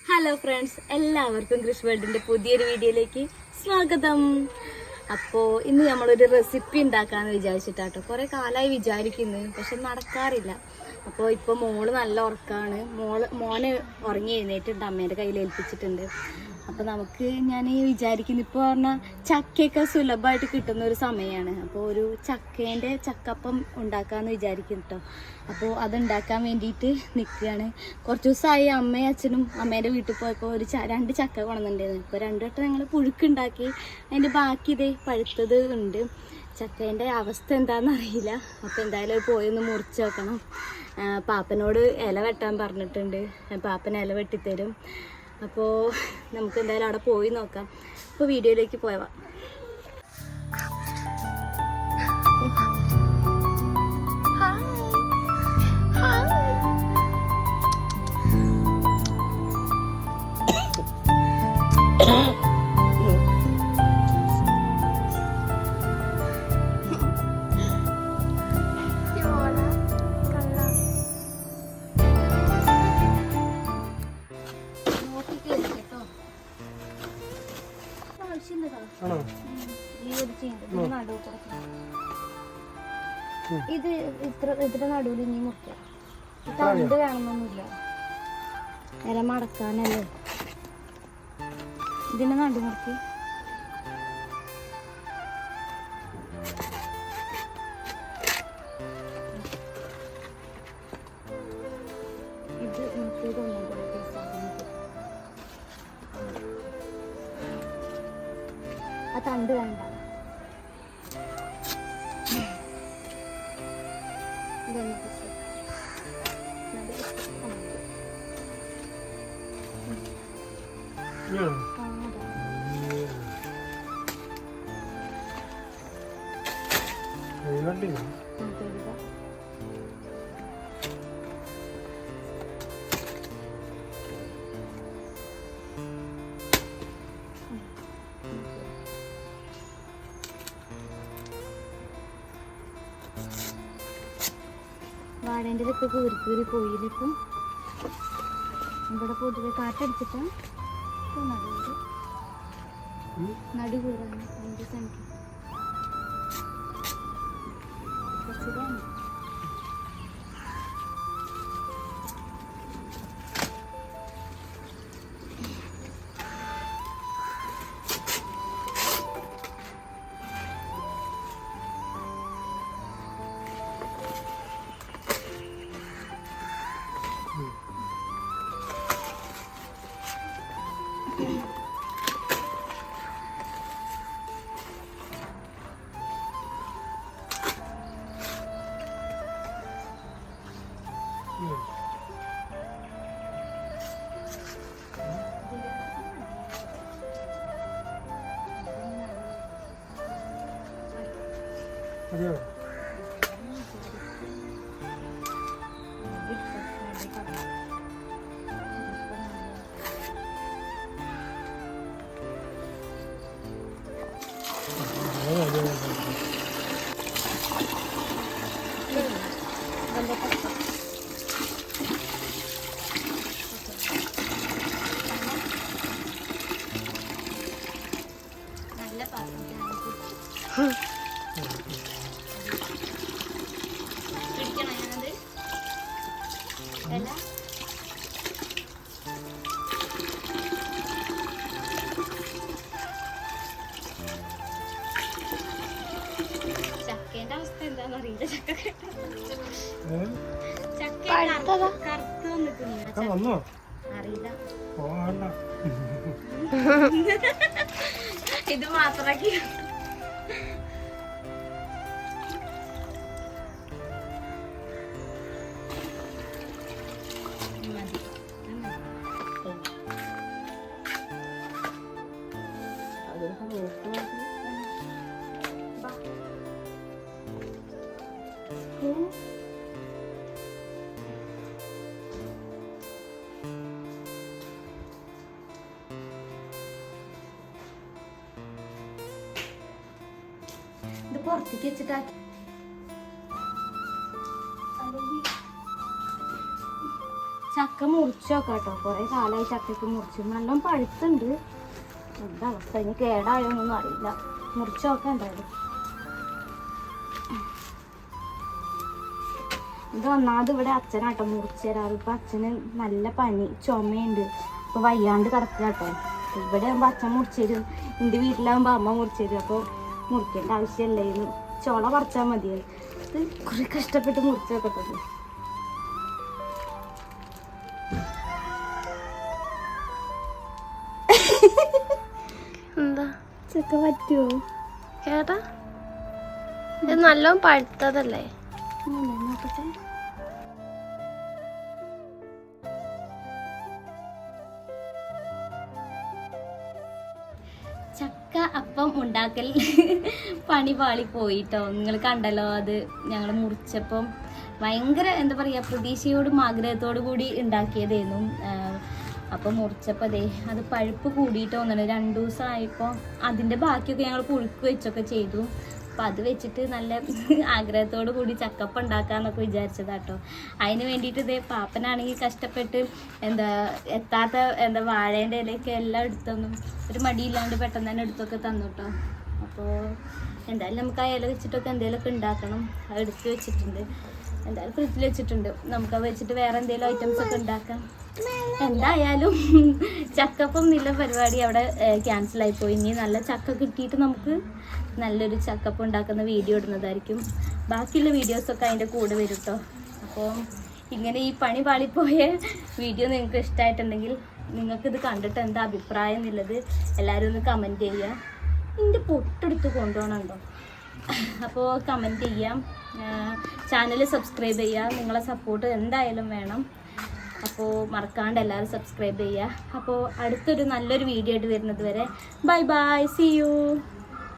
Hello friends, എല്ലാവർക്കും കൃഷി വേൾഡിൻ്റെ പുതിയൊരു വീഡിയോയിലേക്ക് സ്വാഗതം. അപ്പോൾ ഇന്ന് നമ്മളൊരു റെസിപ്പി ഉണ്ടാക്കാമെന്ന് വിചാരിച്ചിട്ടാട്ടോ. കുറേ കാലമായി വിചാരിക്കുന്നു, പക്ഷെ നടക്കാറില്ല. അപ്പോൾ ഇപ്പോൾ മോള് നല്ല ഉറക്കമാണ്. മോനെ ഉറങ്ങി എഴുന്നേറ്റുണ്ട്, അമ്മേൻ്റെ കയ്യിൽ ഏൽപ്പിച്ചിട്ടുണ്ട്. അപ്പോൾ ഞാൻ വിചാരിക്കുന്നു, ഇപ്പോൾ പറഞ്ഞാൽ ചക്കയൊക്കെ സുലഭമായിട്ട് കിട്ടുന്ന ഒരു സമയമാണ്. അപ്പോൾ ഒരു ചക്കപ്പം ഉണ്ടാക്കാമെന്ന് വിചാരിക്കുന്നു കേട്ടോ. അപ്പോൾ അതുണ്ടാക്കാൻ വേണ്ടിയിട്ട് നിൽക്കുകയാണ്. കുറച്ച് ദിവസമായി അമ്മയും അച്ഛനും അമ്മേൻ്റെ വീട്ടിൽ പോയപ്പോൾ രണ്ട് ചക്ക കൊണ്ടുവന്നിട്ടുണ്ടായിരുന്നു. ഇപ്പോൾ രണ്ടു വട്ടം ഞങ്ങൾ പുഴുക്കുണ്ടാക്കി. അതിൻ്റെ ബാക്കി ഇതേ പഴുത്തത് ഉണ്ട്. ചക്കേൻ്റെ അവസ്ഥ എന്താണെന്നറിയില്ല. അപ്പോൾ എന്തായാലും പോയി ഒന്ന് മുറിച്ച് വെക്കണം. പാപ്പനോട് ഇല വെട്ടാൻ പറഞ്ഞിട്ടുണ്ട്. പാപ്പൻ ഇല വെട്ടിത്തരും. അപ്പോൾ നമുക്ക് എന്തായാലും അവിടെ പോയി നോക്കാം. അപ്പോൾ വീഡിയോയിലേക്ക് പോവാം. ഇത് ഇതിന്റെ നടുവിൽ ഇനി മുറിക്കാം. തണ്ട് വേണമെന്നൊന്നുമില്ല, ഇല മടക്കാനല്ലേ. ഇതിന്റെ നടു മുറിക്ക്. ഇത് നമുക്കിതൊന്നും കൂടെ ആ തണ്ട് വേണ്ട. വാഴേൻ്റെ ഇതൊക്കെ കീറി പോയില്ലിപ്പം. ഇവിടെ പൊതുവെ കാറ്റടിച്ചിട്ട് നടു കീറാണ്. അതിൻ്റെ സംഖ്യ കുറച്ചിതാണ്. ചക്കേന്റെ അവസ്ഥ എന്താന്നറിയില്ല. ചക്ക കറുത്ത് വന്നിട്ടുണ്ട്. അറിയില്ല, ഇത് മാത്രാക്കി പുറത്തേക്ക് വെച്ചിട്ടാക്കി. ചക്ക മുറിച്ച് നോക്കാം കേട്ടോ. കുറേ കാലമായി ചക്കയ്ക്ക് മുറിച്ച്. നല്ലോണം പഴുത്തുണ്ട്. എന്താ അവസ്ഥ, ഇനി കേടായോന്നൊന്നും അറിയില്ല. മുറിച്ച് നോക്കാം എന്തായാലും. ഇത് ഒന്നാമത് ഇവിടെ അച്ഛനാട്ടോ മുറിച്ച് തരാറ്. ഇപ്പം അച്ഛന് നല്ല പനി, ചുമയുണ്ട്. അപ്പോൾ വയ്യാണ്ട് കിടക്കുക കേട്ടോ. ഇവിടെ ആകുമ്പോൾ അച്ഛൻ മുറിച്ച് തരും, എൻ്റെ വീട്ടിലാകുമ്പോൾ അമ്മ മുറിച്ച് തരും. അപ്പോൾ മുറിക്കേണ്ട ആവശ്യമില്ലായിരുന്നു, ചോള പറിച്ചാൽ മതിയത്. ഇത് കുറേ കഷ്ടപ്പെട്ട് മുറിച്ച് വെക്കട്ടത്. എന്താ ചക്ക പറ്റുമോ കേട്ടാ? ഇത് നല്ലോണം പഴുത്തതല്ലേ? നോക്കട്ടെ. ചക്ക അപ്പം ഉണ്ടാക്കൽ പണി പാളി പോയിട്ടോ. നിങ്ങൾ കണ്ടല്ലോ, അത് ഞങ്ങൾ മുറിച്ചപ്പം ഭയങ്കര എന്താ പറയുക, പ്രതീക്ഷയോടും ആഗ്രഹത്തോടു കൂടി ഉണ്ടാക്കിയതായിരുന്നു. അപ്പം മുറിച്ചപ്പോൾ അത് പഴുപ്പ് കൂടിയിട്ട് തോന്നണം. 2 ദിവസമായപ്പോൾ അതിൻ്റെ ബാക്കിയൊക്കെ ഞങ്ങൾ പുഴുക്ക് വെച്ചൊക്കെ ചെയ്തു. അപ്പം അത് വെച്ചിട്ട് നല്ല ആഗ്രഹത്തോടു കൂടി ചക്കപ്പം ഉണ്ടാക്കാമെന്നൊക്കെ വിചാരിച്ചതാട്ടോ. അതിന് വേണ്ടിയിട്ട് പാപ്പനാണെങ്കിൽ കഷ്ടപ്പെട്ട് എത്താത്ത വാഴേൻ്റെ ഇലയൊക്കെ എല്ലാം എടുത്തൊന്നും ഒരു മടിയില്ലാണ്ട് പെട്ടെന്ന് തന്നെ എടുത്തൊക്കെ തന്നു കേട്ടോ. അപ്പോൾ എന്തായാലും നമുക്ക് ആ ഇല വെച്ചിട്ടൊക്കെ എന്തെങ്കിലുമൊക്കെ ഉണ്ടാക്കണം. അത് എടുത്ത് വെച്ചിട്ടുണ്ട്, എന്തായാലും ഫ്രിഡ്ജിൽ വെച്ചിട്ടുണ്ട്. നമുക്കത് വെച്ചിട്ട് വേറെ എന്തെങ്കിലും ഐറ്റംസ് ഒക്കെ ഉണ്ടാക്കാം. എന്തായാലും ചക്കപ്പം എന്നുള്ള പരിപാടി അവിടെ ക്യാൻസലായിപ്പോയി. ഇനി നല്ല ചക്ക കിട്ടിയിട്ട് നമുക്ക് നല്ലൊരു ചക്കപ്പം ഉണ്ടാക്കുന്ന വീഡിയോ ഇടുന്നതായിരിക്കും. ബാക്കിയുള്ള വീഡിയോസൊക്കെ അതിൻ്റെ കൂടെ വരും കേട്ടോ. അപ്പോൾ ഇങ്ങനെ ഈ പണി പാളിപ്പോയ വീഡിയോ നിങ്ങൾക്ക് ഇഷ്ടമായിട്ടുണ്ടെങ്കിൽ നിങ്ങൾക്കിത് കണ്ടിട്ട് എന്താ അഭിപ്രായം എന്നുള്ളത് എല്ലാവരും ഒന്ന് കമൻറ്റ് ചെയ്യുക. എൻ്റെ പൊട്ടെടുത്ത് കൊണ്ടുപോകണുണ്ടോ? അപ്പോൾ കമൻറ്റ് ചെയ്യാം, ചാനൽ സബ്സ്ക്രൈബ് ചെയ്യുക. നിങ്ങളെ സപ്പോർട്ട് എന്തായാലും വേണം. അപ്പോൾ മറക്കാണ്ട് എല്ലാവരും സബ്സ്ക്രൈബ് ചെയ്യുക. അപ്പോൾ അടുത്തൊരു നല്ലൊരു വീഡിയോ ആയിട്ട് വരുന്നത് വരെ ബൈ ബൈ, സീ യു.